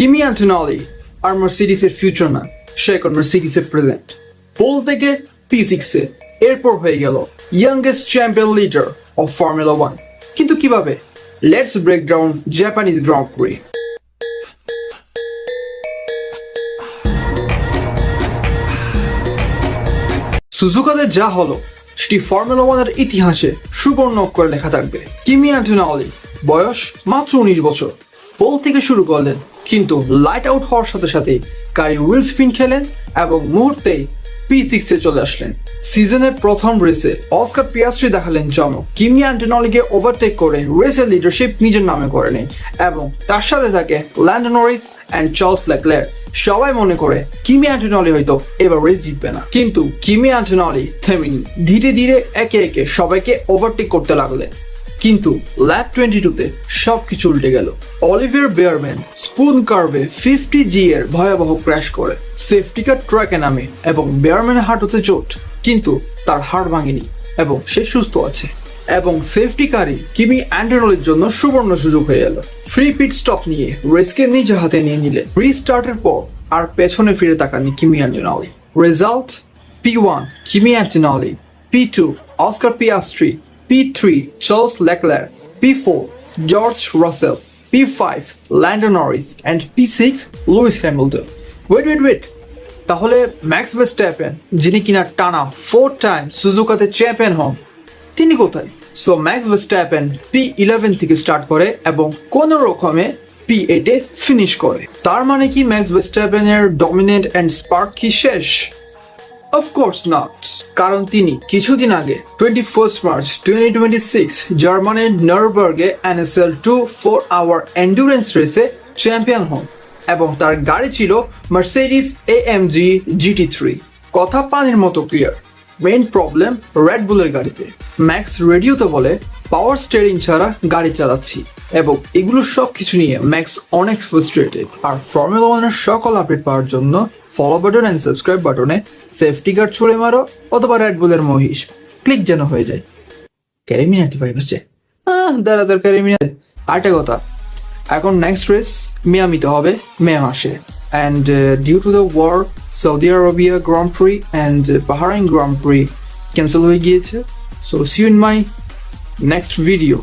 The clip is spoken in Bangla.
কিমি অ্যান্টোনেলি আর মার্সিডিসের ফিউচার না, সে এখন মার্সিডিসের প্রেজেন্ট। পোল থেকে P6-এ, এরপর হয়ে গেল youngest champion leader of formula 1। কিন্তু কিভাবে? Let's break down Japanese grand prix. সুজুকাতে যা হলো সেটি ফর্মুলা 1 এর ইতিহাসে সুবর্ণ অক্ষরে লেখা থাকবে। কিমি অ্যান্টোনেলি বয়স মাত্র 19 বছর। পোল থেকে শুরু করলেন, কিন্তু লাইট আউট হওয়ার সাথে সাথে গাড়ি হুইল স্পিন খেলেন এবং মুহূর্তেই P6-এ চলে আসলেন। সিজনের প্রথম রেসে অস্কার পিয়াস্ট্রি দেখালেন চমক। কিমি অ্যান্টোনেলিকে ওভারটেক করে রেসের লিডারশিপ নিজের নামে করে নেয় এবং তার সাথে থাকে ল্যান্ডো নরিস অ্যান্ড চার্লস লেকলেয়ার। সবাই মনে করে কিমি অ্যান্টোনেলি হয়তো এবার রেস জিতবে না, কিন্তু কিমি অ্যান্টোনেলি থেমেনি। ধীরে ধীরে একে একে সবাইকে ওভারটেক করতে লাগলেন, কিন্তু ল্যাপ 22-তে সবকিছু উল্টে গেল। অলিভিয়ার বেয়ারম্যান স্পুন কার্ভে 50G এর ভয়াবহ ক্র্যাশ করে সেফটি কার ট্র্যাকে নামে এবং বেয়ারম্যানের হাঁটুতে চোট, কিন্তু তার হাড় ভাঙেনি এবং সে সুস্থ আছে। এবং সেফটি কারই কিমি অ্যান্টোনেলির জন্য সুবর্ণ সুযোগ হয়ে এলো। ফ্রি পিট স্টপ নিয়ে রেসকে নিজে হাতে নিয়ে নিলেন। রিস্টার্টের পর আর পেছনে ফিরে তাকাননি কিমি অ্যান্টোনেলি। Result: P1 Kimi Antonelli, P2 Oscar Piastri, P3 Charles Leclerc, P4 George Russell, P5 Lando Norris and P6 Lewis Hamilton. Wait, তাহলে ম্যাক্স ভার্স্ট্যাপেন, যিনি কিনা টানা 4 টাইম সুজুকাতে চ্যাম্পিয়ন হন, তিনি কোথায়? সো ম্যাক্স ভার্স্ট্যাপেন P11 থেকে স্টার্ট করে এবং কোনো রকমে P8-এ ফিনিশ করে। তার মানে কি ম্যাক্স ভার্স্ট্যাপেনের ডমিনেন্ট অ্যান্ড স্পার্ক কি শেষ? অফকোর্স নট, কারণ তিনি কিছুদিন আগে 21 মার্চ 2026 জার্মানির নারবার্গে NSL 2 4-hour এন্ডুরেন্স রেসে চ্যাম্পিয়ন হন এবং তার গাড়ি ছিল মার্সিডিস AMG GT3। কথা পানির মতো ক্লিয়ার। মেইন প্রবলেম রেড বুলের গাড়িতে। ম্যাক্স রেডিওতে বলে পাওয়ার স্টিয়ারিং ছাড়া গাড়ি চালাচ্ছি, এবং এগুলো সব কিছু নিয়ে ম্যাক্স অনেক ফ্রাস্ট্রেটেড। আর ফর্মুলা 1-এর সকল আপডেট পাওয়ার জন্য ফলো বাটন অ্যান্ড সাবস্ক্রাইব বাটনে সেফটি গার্ড ছুড়ে মারো, অথবা রেড বুলের মহিষ ক্লিক যেন হয়ে যায়। ক্যারিমিনাটি ভাই বসছে, দাঁড়া ক্যারিমিনাটি। আরেকটা কথা, এখন নেক্সট রেস মিয়ামিতে হবে মে মাসে, and due to the war Saudi Arabia Grand Prix and Bahrain Grand Prix cancel হয়ে গিয়েছে। So see you in my next video.